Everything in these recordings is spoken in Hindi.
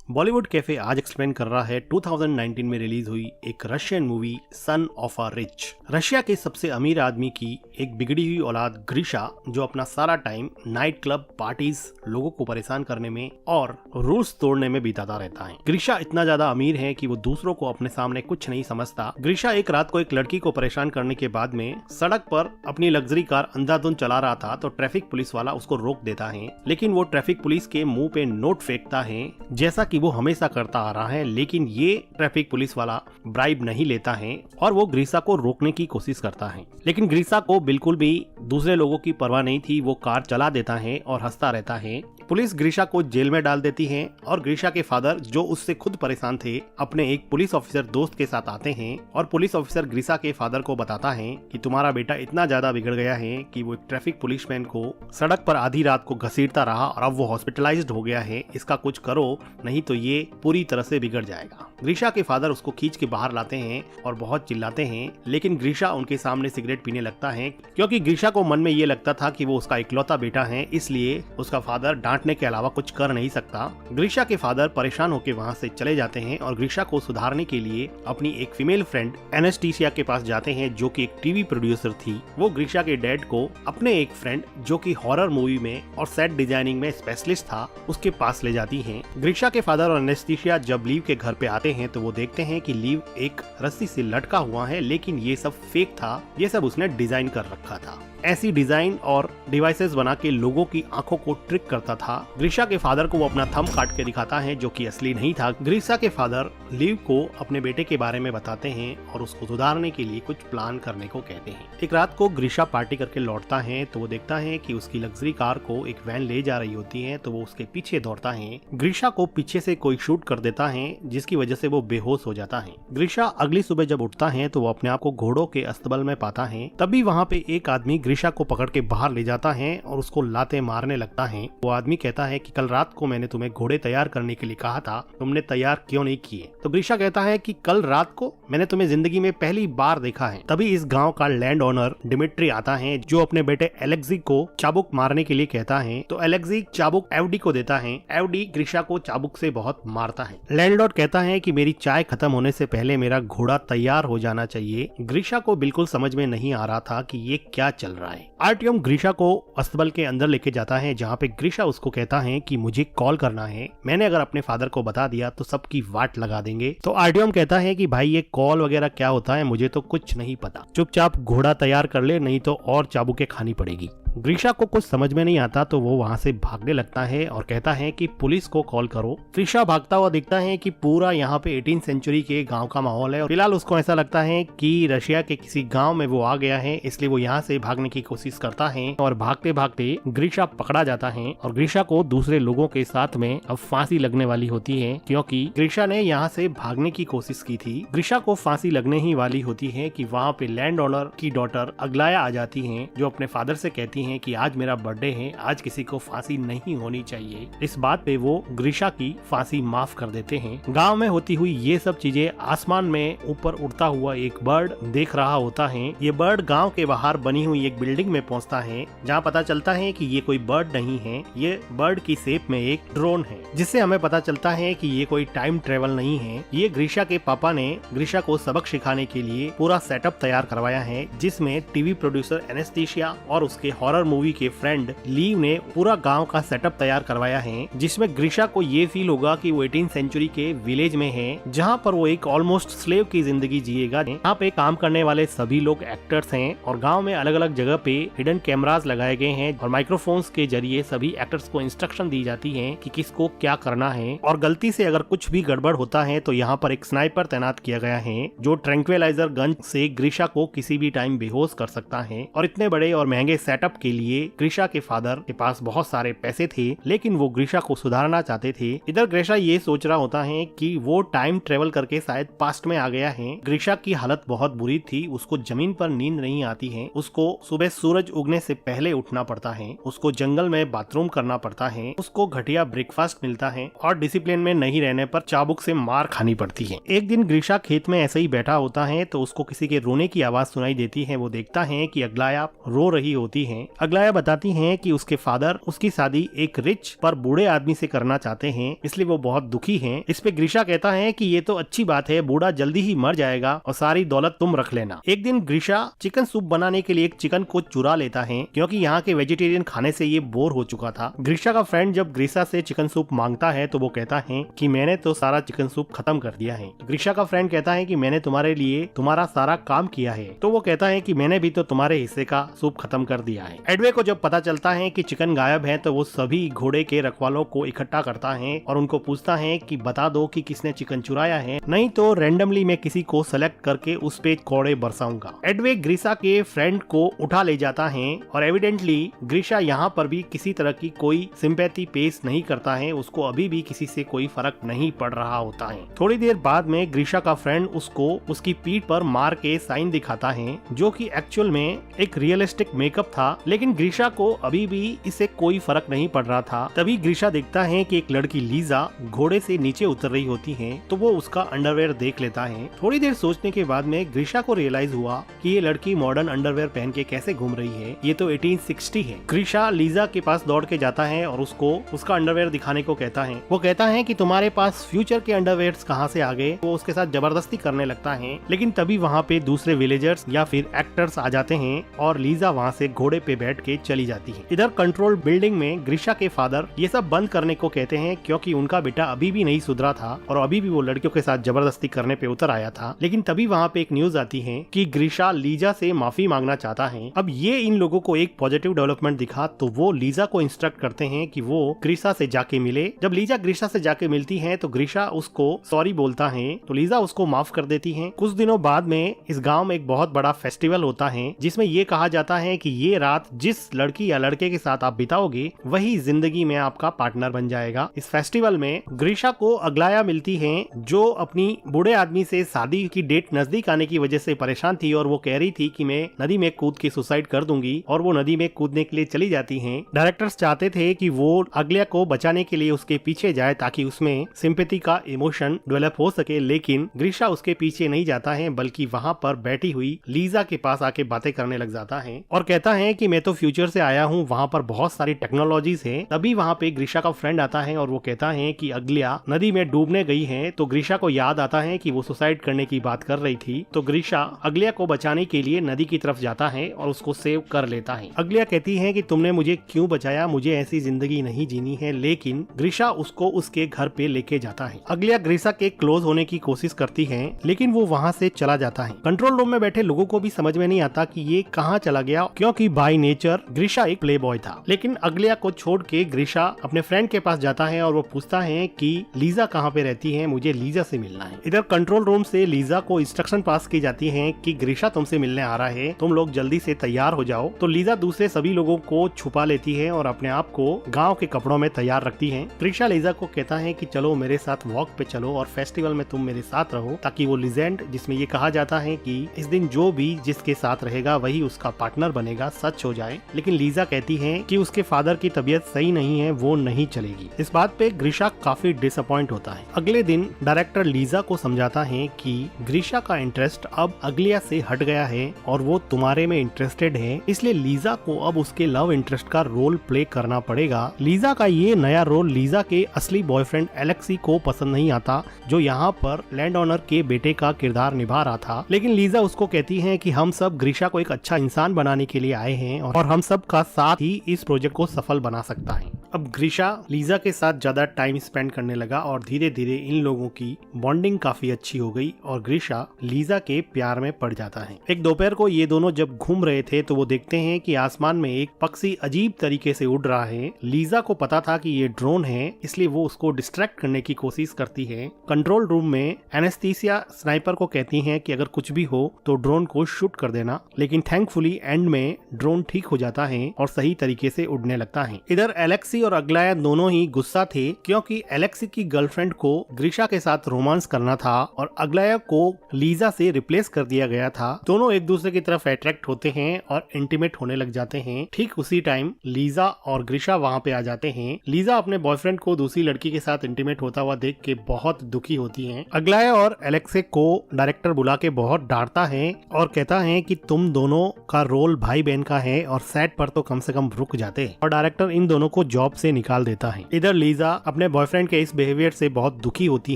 बॉलीवुड कैफे आज एक्सप्लेन कर रहा है 2019 में रिलीज हुई एक Russian movie son of a rich. Russia के सबसे अमीर आदमी की एक बिगड़ी हुई औलाद ग्रीशा, जो अपना सारा टाइम नाइट क्लब पार्टीज, लोगों को परेशान करने में और रूल्स तोड़ने में बिताता रहता है। ग्रीशा इतना ज्यादा अमीर है कि वो दूसरों को अपने सामने कुछ नहीं समझता। ग्रीशा एक रात को एक लड़की को परेशान करने के बाद में सड़क पर अपनी लग्जरी कार अंधाधुंध चला रहा था तो ट्रैफिक पुलिस वाला उसको रोक देता है, लेकिन वो ट्रैफिक पुलिस के मुंह पे नोट फेंकता है जैसा कि वो हमेशा करता आ रहा है। लेकिन ये ट्रैफिक पुलिस वाला ब्राइब नहीं लेता है और वो ग्रीशा को रोकने की कोशिश करता है, लेकिन ग्रीशा को बिल्कुल भी दूसरे लोगों की परवाह नहीं थी। वो कार चला देता है और हंसता रहता है। पुलिस ग्रीशा को जेल में डाल देती है और ग्रीशा के फादर, जो उससे खुद परेशान थे, अपने एक पुलिस ऑफिसर दोस्त के साथ आते हैं और पुलिस ऑफिसर ग्रीशा के फादर को बताता है कि तुम्हारा बेटा इतना ज्यादा बिगड़ गया है कि वो एक ट्रैफिक पुलिसमैन को सड़क पर आधी रात को घसीटता रहा और अब वो हॉस्पिटलाइज्ड हो गया है। इसका कुछ करो, नहीं तो ये पूरी तरह से बिगड़ जाएगा। ग्रीशा के फादर उसको खींच के बाहर लाते हैं और बहुत चिल्लाते हैं, लेकिन ग्रीशा उनके सामने सिगरेट पीने लगता है क्योंकि ग्रीशा को मन में ये लगता था कि वो उसका इकलौता बेटा है, इसलिए उसका फादर डांटने के अलावा कुछ कर नहीं सकता। ग्रीशा के फादर परेशान होकर वहाँ से चले जाते हैं और ग्रीशा को सुधारने के लिए अपनी एक फीमेल फ्रेंड एनेस्टीसिया के पास जाते हैं, जो कि एक टीवी प्रोड्यूसर थी। वो ग्रीशा के डैड को अपने एक फ्रेंड, जो कि हॉरर मूवी में और सेट डिजाइनिंग में स्पेशलिस्ट था, उसके पास ले जाती हैं। ग्रीशा के फादर और एनेस्टीसिया जब लीव के घर पे आते हैं तो वो देखते हैं कि लीव एक रस्सी से लटका हुआ है, लेकिन ये सब फेक था, ये सब उसने डिजाइन कर रखा था। ऐसी डिजाइन और डिवाइसेस बना के लोगों की आंखों को ट्रिक करता था। ग्रीशा के फादर को वो अपना थंब काट के दिखाता है, जो कि असली नहीं था। ग्रीशा के फादर लीव को अपने बेटे के बारे में बताते हैं और उसको सुधारने के लिए कुछ प्लान करने को कहते हैं। एक रात को ग्रीशा पार्टी करके लौटता है तो वो देखता है कि उसकी लग्जरी कार को एक वैन ले जा रही होती है, तो वो उसके पीछे दौड़ता है। ग्रीशा को पीछे से कोई शूट कर देता है, जिसकी वजह से वो बेहोश हो जाता है। ग्रीशा अगली सुबह जब उठता है तो वो अपने आप को घोड़ों के अस्तबल में पाता है। तभी वहाँ पे एक आदमी ग्रीशा को पकड़ के बाहर ले जाता है और उसको लाते मारने लगता है। वो आदमी कहता है कि कल रात को मैंने तुम्हें घोड़े तैयार करने के लिए कहा था, तुमने तैयार क्यों नहीं किए? तो ग्रीशा कहता है कि कल रात को मैंने तुम्हें जिंदगी में पहली बार देखा है। तभी इस गांव का लैंड ओनर डिमिट्री आता है, जो अपने बेटे एलेक्सी को चाबुक मारने के लिए कहता है। तो एलेक्सी चाबुक एवडी को देता है। एवडी ग्रीशा को चाबुक से बहुत मारता है। लैंडलॉर्ड कहता है कि मेरी चाय खत्म होने से पहले मेरा घोड़ा तैयार हो जाना चाहिए। ग्रीशा को बिल्कुल समझ में नहीं आ रहा था कि ये क्या चल रहा है। आर्टियम ग्रीशा को अस्तबल के अंदर लेके जाता है, जहाँ पे ग्रीशा उसको कहता है कि मुझे कॉल करना है, मैंने अगर अपने फादर को बता दिया तो सबकी वाट लगा देंगे। तो आर्टियम कहता है कि भाई ये कॉल वगैरह क्या होता है, मुझे तो कुछ नहीं पता, चुपचाप घोड़ा तैयार कर ले, नहीं तो और चाबुकें खानी पड़ेगी। ग्रीशा को कुछ समझ में नहीं आता तो वो वहाँ से भागने लगता है और कहता है कि पुलिस को कॉल करो। ग्रीशा भागता हुआ दिखता है कि पूरा यहाँ पे 18th सेंचुरी के गांव का माहौल है और फिलहाल उसको ऐसा लगता है कि रशिया के किसी गांव में वो आ गया है, इसलिए वो यहाँ से भागने की कोशिश करता है और भागते भागते ग्रीशा पकड़ा जाता है और ग्रीशा को दूसरे लोगों के साथ में अब फांसी लगने वाली होती है, क्योंकि ग्रीशा ने यहाँ से भागने की कोशिश की थी। ग्रीशा को फांसी लगने ही वाली होती है कि वहाँ पे लैंड ओनर की डॉटर अग्लाया आ जाती है, जो अपने फादर से कहती हैं कि आज मेरा बर्थडे है, आज किसी को फांसी नहीं होनी चाहिए। इस बात पे वो ग्रीशा की फांसी माफ कर देते हैं। गांव में होती हुई ये सब चीजें आसमान में ऊपर उड़ता हुआ एक बर्ड देख रहा होता है। ये बर्ड गांव के बाहर बनी हुई एक बिल्डिंग में पहुंचता है, जहां पता चलता है कि ये कोई बर्ड नहीं है, ये बर्ड की शेप में एक ड्रोन है, जिससे हमें पता चलता है कि ये कोई टाइम ट्रेवल नहीं है। ये ग्रीशा के पापा ने ग्रीशा को सबक सिखाने के लिए पूरा सेटअप तैयार करवाया है, जिसमें टीवी प्रोड्यूसर एनेस्टीसिया और उसके हॉरर मूवी के फ्रेंड लीव ने पूरा गांव का सेटअप तैयार करवाया है, जिसमें ग्रीशा को ये फील होगा कि वो 18th सेंचुरी के विलेज में है, जहां पर वो एक ऑलमोस्ट स्लेव की जिंदगी जिएगा। यहाँ पे काम करने वाले सभी लोग एक्टर्स हैं और गांव में अलग अलग जगह पे हिडन कैमरास लगाए गए हैं और माइक्रोफोन्स के जरिए सभी एक्टर्स को इंस्ट्रक्शन दी जाती है कि किसको क्या करना है, और गलती से अगर कुछ भी गड़बड़ होता है तो यहाँ पर एक स्नाइपर तैनात किया गया है, जो ट्रैंक्विलाइजर गन से ग्रीशा को किसी भी टाइम बेहोश कर सकता है। और इतने बड़े और महंगे सेटअप के लिए ग्रीशा के फादर के पास बहुत सारे पैसे थे, लेकिन वो ग्रीशा को सुधारना चाहते थे। इधर ग्रीशा ये सोच रहा होता है कि वो टाइम ट्रेवल करके शायद पास्ट में आ गया है। ग्रीशा की हालत बहुत बुरी थी, उसको जमीन पर नींद नहीं आती है, उसको सुबह सूरज उगने से पहले उठना पड़ता है, उसको जंगल में बाथरूम करना पड़ता है, उसको घटिया ब्रेकफास्ट मिलता है और डिसिप्लिन में नहीं रहने पर चाबुक से मार खानी पड़ती है। एक दिन ग्रीशा खेत में ऐसे ही बैठा होता है तो उसको किसी के रोने की आवाज सुनाई देती है। वो देखता है कि अग्लाया रो रही होती है अग्लाया बताती हैं कि उसके फादर उसकी शादी एक रिच पर बूढ़े आदमी से करना चाहते हैं, इसलिए वो बहुत दुखी हैं। इस पे ग्रीशा कहता है कि ये तो अच्छी बात है, बूढ़ा जल्दी ही मर जाएगा और सारी दौलत तुम रख लेना। एक दिन ग्रीशा चिकन सूप बनाने के लिए एक चिकन को चुरा लेता है, क्योंकि यहाँ के वेजिटेरियन खाने से ये बोर हो चुका था। ग्रीशा का फ्रेंड जब ग्रीशा से चिकन सूप मांगता है तो वो कहता है कि मैंने तो सारा चिकन सूप खत्म कर दिया है। ग्रीशा का फ्रेंड कहता है कि मैंने तुम्हारे लिए तुम्हारा सारा काम किया है, तो वो कहता है कि मैंने भी तो तुम्हारे हिस्से का सूप खत्म कर दिया है। एडवे को जब पता चलता है कि चिकन गायब है तो वो सभी घोड़े के रखवालों को इकट्ठा करता है और उनको पूछता है कि बता दो कि किसने चिकन चुराया है, नहीं तो रैंडमली मैं किसी को सेलेक्ट करके उस पे कोड़े बरसाऊंगा। एडवे ग्रीशा के फ्रेंड को उठा ले जाता है और एविडेंटली ग्रीशा यहाँ पर भी किसी तरह की कोई सिंपैथी पेश नहीं करता है, उसको अभी भी किसी से कोई फर्क नहीं पड़ रहा होता है। थोड़ी देर बाद में ग्रीशा का फ्रेंड उसको उसकी पीठ पर मार के साइन दिखाता है, जो कि एक्चुअल में एक रियलिस्टिक मेकअप था, लेकिन ग्रीशा को अभी भी इससे कोई फर्क नहीं पड़ रहा था। तभी ग्रीशा देखता है कि एक लड़की लीजा घोड़े से नीचे उतर रही होती है, तो वो उसका अंडरवेयर देख लेता है। थोड़ी देर सोचने के बाद में ग्रीशा को रियलाइज हुआ कि ये लड़की मॉडर्न अंडरवेयर पहन के कैसे घूम रही है, ये तो 1860 है। ग्रीशा लीजा के पास दौड़ के जाता है और उसको उसका अंडरवेयर दिखाने को कहता है। वो कहता है कि तुम्हारे पास फ्यूचर के अंडरवेयर्स कहाँ से आ गए। वो उसके साथ जबरदस्ती करने लगता है, लेकिन तभी वहाँ पे दूसरे विलेजर्स या फिर एक्टर्स आ जाते हैं और लीजा वहाँ से घोड़े पे बैठ के चली जाती है। इधर कंट्रोल बिल्डिंग में ग्रीशा के फादर ये सब बंद करने को कहते हैं, क्योंकि उनका बेटा अभी भी नहीं सुधरा था और अभी भी वो लड़कियों के साथ जबरदस्ती करने पे उतर आया था। लेकिन तभी वहाँ पे एक न्यूज आती है कि ग्रीशा लीजा से माफी मांगना चाहता है। अब ये इन लोगों को एक पॉजिटिव डेवलपमेंट दिखा, तो वो लीजा को इंस्ट्रक्ट करते हैं कि वो ग्रीशा से जाके मिले। जब लीजा ग्रीशा से जाके मिलती है तो ग्रीशा उसको सॉरी बोलता है, तो लीजा उसको माफ कर देती है। कुछ दिनों बाद में इस गाँव में एक बहुत बड़ा फेस्टिवल होता है, जिसमें ये कहा जाता है कि ये रात जिस लड़की या लड़के के साथ आप बिताओगे वही जिंदगी में आपका पार्टनर बन जाएगा। इस फेस्टिवल में ग्रीशा को अग्लाया मिलती है, जो अपनी बूढ़े आदमी से शादी की डेट नजदीक आने की वजह से परेशान थी और वो कह रही थी कि मैं नदी में कूद के सुसाइड कर दूंगी, और वो नदी में कूदने के लिए चली जाती हैं। डायरेक्टर्स चाहते थे कि वो अग्लाया को बचाने के लिए उसके पीछे जाए ताकि उसमें सिंपैथी का इमोशन डेवलप हो सके, लेकिन ग्रीशा उसके पीछे नहीं जाता है, बल्कि वहाँ पर बैठी हुई लीजा के पास आके बातें करने लग जाता है और कहता है कि मैं तो फ्यूचर से आया हूँ, वहाँ पर बहुत सारी टेक्नोलॉजीज है। तभी वहाँ पे ग्रीशा का फ्रेंड आता है और वो कहता है कि अग्लाया नदी में डूबने गई है। तो ग्रीशा को याद आता है कि वो सुसाइड करने की बात कर रही थी, तो ग्रीशा अग्लाया को बचाने के लिए नदी की तरफ जाता है और उसको सेव कर लेता है। अग्लाया कहती है कि तुमने मुझे क्यों बचाया, मुझे ऐसी जिंदगी नहीं जीनी है, लेकिन ग्रीशा उसको उसके घर पे लेके जाता है। अग्लाया ग्रीशा के क्लोज होने की कोशिश करती है, लेकिन वो वहाँ से चला जाता है। कंट्रोल रूम में बैठे लोगों को भी समझ में नहीं आता कि ये कहाँ चला गया, क्योंकि बाय नेचर ग्रीशा एक प्ले बॉय था। लेकिन अग्लाया को छोड़ के ग्रीशा अपने फ्रेंड के पास जाता है और वो पूछता है कि लीजा कहाँ पे रहती है, मुझे लीजा से मिलना है। इधर कंट्रोल रूम से लीजा को इंस्ट्रक्शन पास की जाती है कि ग्रीशा तुमसे मिलने आ रहा है, तुम लोग जल्दी से तैयार हो जाओ। तो लीजा दूसरे सभी लोगों को छुपा लेती है और अपने आप को गाँव के कपड़ों में तैयार रखती है। ग्रीशा लीजा को कहता है कि चलो मेरे साथ वॉक पे चलो और फेस्टिवल में तुम मेरे साथ रहो, ताकि वो लीजेंड जिसमें ये कहा जाता है कि इस दिन जो भी जिसके साथ रहेगा वही उसका पार्टनर बनेगा, सच हो जाए। लेकिन लीजा कहती है कि उसके फादर की तबीयत सही नहीं है, वो नहीं चलेगी। इस बात पे ग्रीशा काफी डिसअपॉइंट होता है। अगले दिन डायरेक्टर लीजा को समझाता है कि ग्रीशा का इंटरेस्ट अब अग्लाया से हट गया है और वो तुम्हारे में इंटरेस्टेड है, इसलिए लीजा को अब उसके लव इंटरेस्ट का रोल प्ले करना पड़ेगा। लीजा का ये नया रोल लीजा के असली बॉयफ्रेंड एलेक्सी को पसंद नहीं आता, जो यहाँ पर लैंड ओनर के बेटे का किरदार निभा रहा था। लेकिन लीजा उसको कहती है कि हम सब ग्रीशा को एक अच्छा इंसान बनाने के लिए आए हैं और हम सब का साथ ही इस प्रोजेक्ट को सफल बना सकता है। अब ग्रीशा लीजा के साथ ज्यादा टाइम स्पेंड करने लगा और धीरे धीरे इन लोगों की बॉन्डिंग काफी अच्छी हो गई और ग्रीशा लीजा के प्यार में पड़ जाता है। एक दोपहर को ये दोनों जब घूम रहे थे तो वो देखते हैं कि आसमान में एक पक्षी अजीब तरीके से उड़ रहा है। लीजा को पता था कि ये ड्रोन है, इसलिए वो उसको डिस्ट्रैक्ट करने की कोशिश करती है। कंट्रोल रूम में एनेस्थीसिया स्नाइपर को कहती है कि अगर कुछ भी हो तो ड्रोन को शूट कर देना, लेकिन थैंकफुली एंड में ड्रोन ठीक हो जाता है और सही तरीके से उड़ने लगता है। इधर एलेक्सी एलेक्सी और अग्लाया दोनों ही गुस्सा थे क्योंकि एलेक्सी की गर्लफ्रेंड को ग्रीशा के साथ रोमांस करना था और अग्लाया को लीजा से रिप्लेस कर दिया गया था। दोनों एक दूसरे की तरफ अट्रैक्ट होते हैं और इंटीमेट होने लग जाते हैं। ठीक उसी टाइम लीजा और ग्रीशा वहाँ पे आ जाते हैं। लीजा अपने बॉयफ्रेंड को दूसरी लड़की के साथ इंटीमेट होता हुआ देख के बहुत दुखी होती है। अग्लाया और एलेक्सी को डायरेक्टर बुला के बहुत डांटता है और कहता है कि तुम दोनों का रोल भाई बहन का है और सेट पर तो कम से कम रुक जाते, और डायरेक्टर इन दोनों को जॉब से निकाल देता है। इधर लीजा अपने बॉयफ्रेंड के इस बिहेवियर से बहुत दुखी होती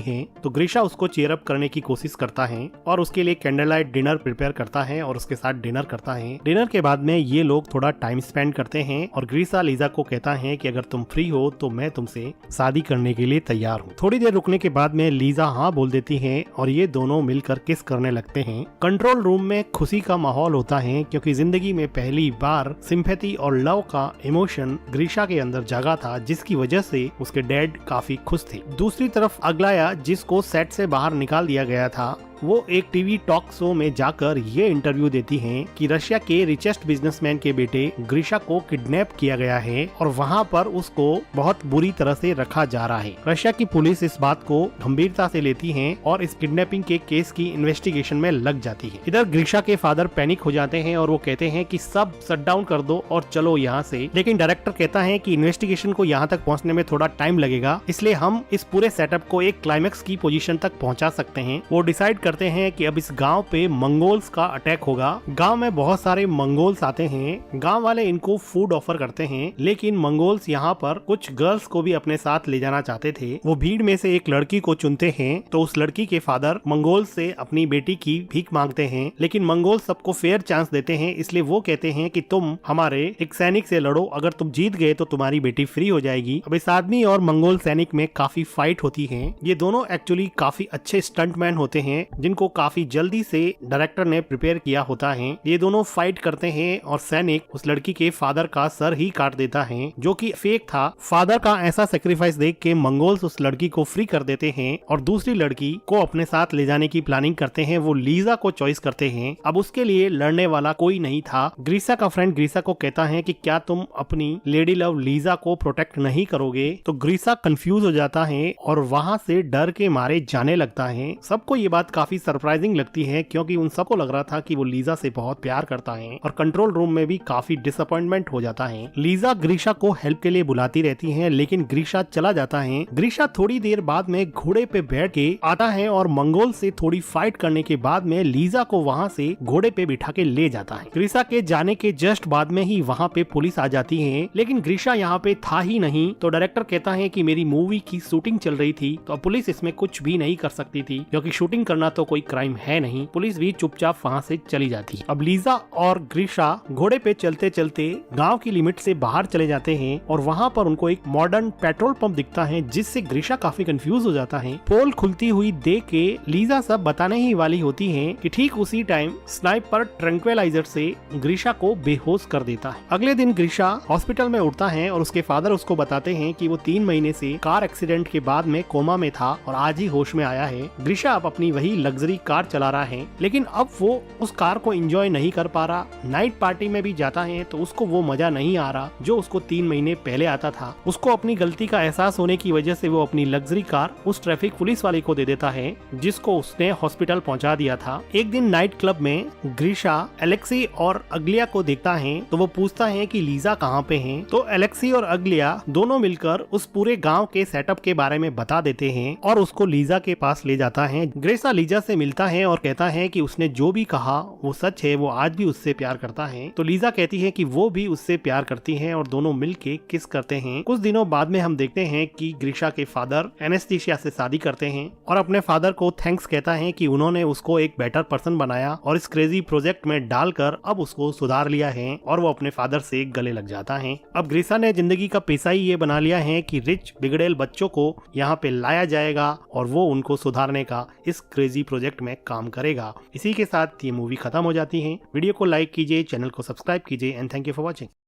है तो ग्रीशा उसको चीयर अप करने की कोशिश करता है और उसके लिए कैंडल लाइट डिनर प्रिपेयर करता है और उसके साथ डिनर करता है। डिनर के बाद में ये लोग थोड़ा टाइम स्पेंड करते हैं और ग्रीशा लीजा को कहता है कि अगर तुम फ्री हो तो मैं तुमसे शादी करने के लिए तैयार हूँ। थोड़ी देर रुकने के बाद में लीजा हाँ बोल देती है और ये दोनों मिलकर किस करने लगते हैं। कंट्रोल रूम में खुशी का माहौल होता है क्योंकि जिंदगी में पहली बार सिंपैथी और लव का इमोशन ग्रीशा के अंदर जागा था, जिसकी वजह से उसके डैड काफी खुश थे। दूसरी तरफ अग्लाया, जिसको सेट से बाहर निकाल दिया गया था, वो एक टीवी टॉक शो में जाकर ये इंटरव्यू देती हैं कि रशिया के रिचेस्ट बिजनेसमैन के बेटे ग्रीशा को किडनैप किया गया है और वहाँ पर उसको बहुत बुरी तरह से रखा जा रहा है। रशिया की पुलिस इस बात को गंभीरता से लेती है और इस किडनैपिंग के केस की इन्वेस्टिगेशन में लग जाती है। इधर ग्रीशा के फादर पैनिक हो जाते हैं और वो कहते हैं कि सब शट डाउन कर दो और चलो यहाँ से, लेकिन डायरेक्टर कहता है कि इन्वेस्टिगेशन को यहाँ तक पहुँचने में थोड़ा टाइम लगेगा, इसलिए हम इस पूरे सेटअप को एक क्लाइमेक्स की पोजीशन तक पहुँचा सकते हैं। वो डिसाइड करते हैं कि अब इस गांव पे मंगोल्स का अटैक होगा। गांव में बहुत सारे मंगोल्स आते हैं। गांव वाले इनको फूड ऑफर करते हैं, लेकिन मंगोल्स यहाँ पर कुछ गर्ल्स को भी अपने साथ ले जाना चाहते थे। वो भीड़ में से एक लड़की को चुनते हैं तो उस लड़की के फादर मंगोल से अपनी बेटी की भीख मांगते हैं, लेकिन मंगोल सबको फेयर चांस देते हैं, इसलिए वो कहते हैं कि तुम हमारे एक सैनिक से लड़ो, अगर तुम जीत गए तो तुम्हारी बेटी फ्री हो जाएगी। अब इस आदमी और मंगोल सैनिक में काफी फाइट होती है। ये दोनों एक्चुअली काफी अच्छे स्टंटमैन होते हैं जिनको काफी जल्दी से डायरेक्टर ने प्रिपेयर किया होता है। ये दोनों फाइट करते हैं और सैनिक उस लड़की के फादर का सर ही काट देता है, जो कि फेक था। फादर का ऐसा सेक्रीफाइस देख के मंगोल्स उस लड़की को फ्री कर देते हैं और दूसरी लड़की को अपने साथ ले जाने की प्लानिंग करते हैं। वो लीजा को चॉइस करते हैं। अब उसके लिए लड़ने वाला कोई नहीं था। ग्रीशा का फ्रेंड ग्रीशा को कहता है कि क्या तुम अपनी लेडी लव लीजा को प्रोटेक्ट नहीं करोगे, तो ग्रीशा कंफ्यूज हो जाता है और वहाँ से डर के मारे जाने लगता है। सबको ये बात काफी सरप्राइजिंग लगती है क्योंकि उन सबको लग रहा था कि वो लीजा से बहुत प्यार करता है और कंट्रोल रूम में भी काफी डिसअपॉइंटमेंट हो जाता है। लीजा ग्रीशा को हेल्प के लिए बुलाती रहती है, लेकिन ग्रीशा चला जाता है। ग्रीशा थोड़ी देर बाद में घोड़े पे बैठ के आता है और मंगोल से थोड़ी फाइट करने के बाद में लीजा को वहाँ से घोड़े पे बिठा के ले जाता है। ग्रीशा के जाने के जस्ट बाद में ही वहाँ पे पुलिस आ जाती है, लेकिन ग्रीशा यहाँ पे था ही नहीं। तो डायरेक्टर कहता है कि मेरी मूवी की शूटिंग चल रही थी तो पुलिस इसमें कुछ भी नहीं कर सकती थी, क्योंकि शूटिंग करना तो कोई क्राइम है नहीं। पुलिस भी चुपचाप वहाँ से चली जाती है। अब लीजा और ग्रीशा घोड़े पे चलते चलते गांव की लिमिट से बाहर चले जाते हैं और वहाँ पर उनको एक मॉडर्न पेट्रोल पंप दिखता है, जिससे ग्रीशा काफी कंफ्यूज हो जाता है। पोल खुलती हुई देख के लीजा सब बताने ही वाली होती है कि ठीक उसी टाइम स्नाइपर ट्रैंक्विलाइजर से ग्रीशा को बेहोश कर देता है। अगले दिन ग्रीशा हॉस्पिटल में उठता है और उसके फादर उसको बताते हैं कि वो 3 महीने से कार एक्सीडेंट के बाद में कोमा में था और आज ही होश में आया है। ग्रीशा अब अपनी वही लग्जरी कार चला रहा है, लेकिन अब वो उस कार को एंजॉय नहीं कर पा रहा। नाइट पार्टी में भी जाता है तो उसको वो मजा नहीं आ रहा जो उसको 3 महीने पहले आता था। उसको अपनी गलती का एहसास होने की वजह से वो अपनी लग्जरी कार उस ट्रैफिक पुलिस वाले को दे देता है, जिसको उसने हॉस्पिटल पहुंचा दिया था। एक दिन नाइट क्लब में ग्रीशा एलेक्सी और अग्लिया को देखता है तो वो पूछता है कि लीजा कहाँ पे है। तो एलेक्सी और अग्लिया दोनों मिलकर उस पूरे गाँव के सेटअप के बारे में बता देते हैं और उसको लीजा के पास ले जाता है। ग्रीशा लीजा से मिलता है और कहता है कि उसने जो भी कहा वो सच है, वो आज भी उससे प्यार करता है। तो लीजा कहती है कि वो भी उससे प्यार करती है और दोनों मिलके किस करते हैं। कुछ दिनों बाद में हम देखते हैं कि ग्रीशा के फादर एनेस्थीसिया से शादी करते हैं और अपने फादर को थैंक्स कहता है कि उन्होंने उसको एक बेटर पर्सन बनाया और इस क्रेजी प्रोजेक्ट में डालकर अब उसको सुधार लिया है, और वो अपने फादर से गले लग जाता है। अब ग्रीशा ने जिंदगी का पेशा ही ये बना लिया है कि रिच बिगड़ेल बच्चों को यहाँ पे लाया जाएगा और वो उनको सुधारने का इस क्रेजी प्रोजेक्ट में काम करेगा। इसी के साथ ये मूवी खत्म हो जाती है। वीडियो को लाइक कीजिए, चैनल को सब्सक्राइब कीजिए and thank you for watching.